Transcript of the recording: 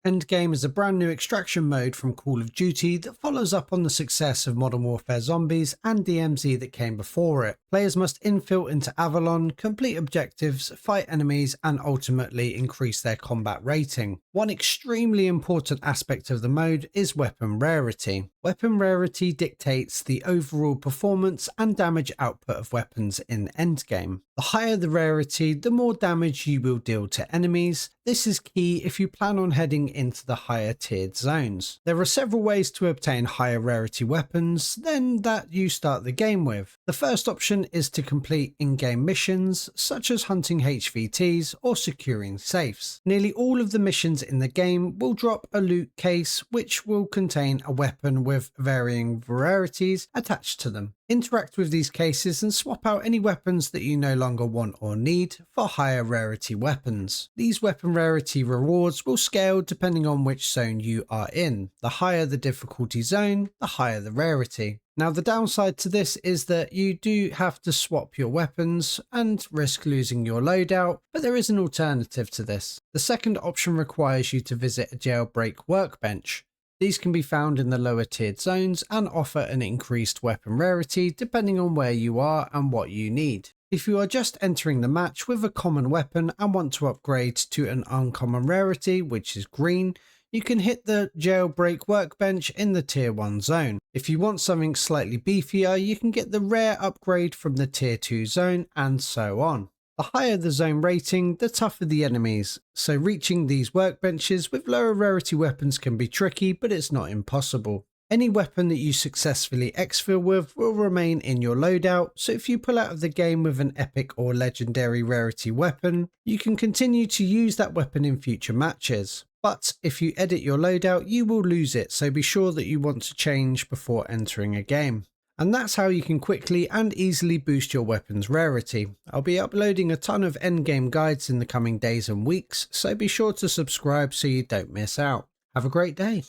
Endgame is a brand new extraction mode from Call of Duty that follows up on the success of Modern Warfare Zombies and DMZ that came before it. Players must infill into Avalon, complete objectives, fight enemies, and ultimately increase their combat rating. One extremely important aspect of the mode is weapon rarity. Weapon rarity dictates the overall performance and damage output of weapons in Endgame. The higher the rarity, the more damage you will deal to enemies. This is key if you plan on heading into the higher tiered zones. There are several ways to obtain higher rarity weapons than that you start the game with. The first option is to complete in-game missions such as hunting HVTs or securing safes. Nearly all of the missions in the game will drop a loot case which will contain a weapon with varying rarities attached to them. Interact with these cases and swap out any weapons that you no longer want or need for higher rarity weapons. These weapon rarity rewards will scale depending on which zone you are in. The higher the difficulty zone, the higher the rarity. Now the downside to this is that you do have to swap your weapons and risk losing your loadout, but there is an alternative to this. The second option requires you to visit a jailbreak workbench. These can be found in the lower tiered zones and offer an increased weapon rarity depending on where you are and what you need. If you are just entering the match with a common weapon and want to upgrade to an uncommon rarity, which is green, you can hit the jailbreak workbench in the tier 1 zone. If you want something slightly beefier, you can get the rare upgrade from the tier 2 zone and so on. The higher the zone rating, the tougher the enemies, so reaching these workbenches with lower rarity weapons can be tricky, but it's not impossible. Any weapon that you successfully exfil with will remain in your loadout, so if you pull out of the game with an epic or legendary rarity weapon, you can continue to use that weapon in future matches. But if you edit your loadout, you will lose it, so be sure that you want to change before entering a game. And that's how you can quickly and easily boost your weapon's rarity. I'll be uploading a ton of endgame guides in the coming days and weeks, so be sure to subscribe so you don't miss out. Have a great day.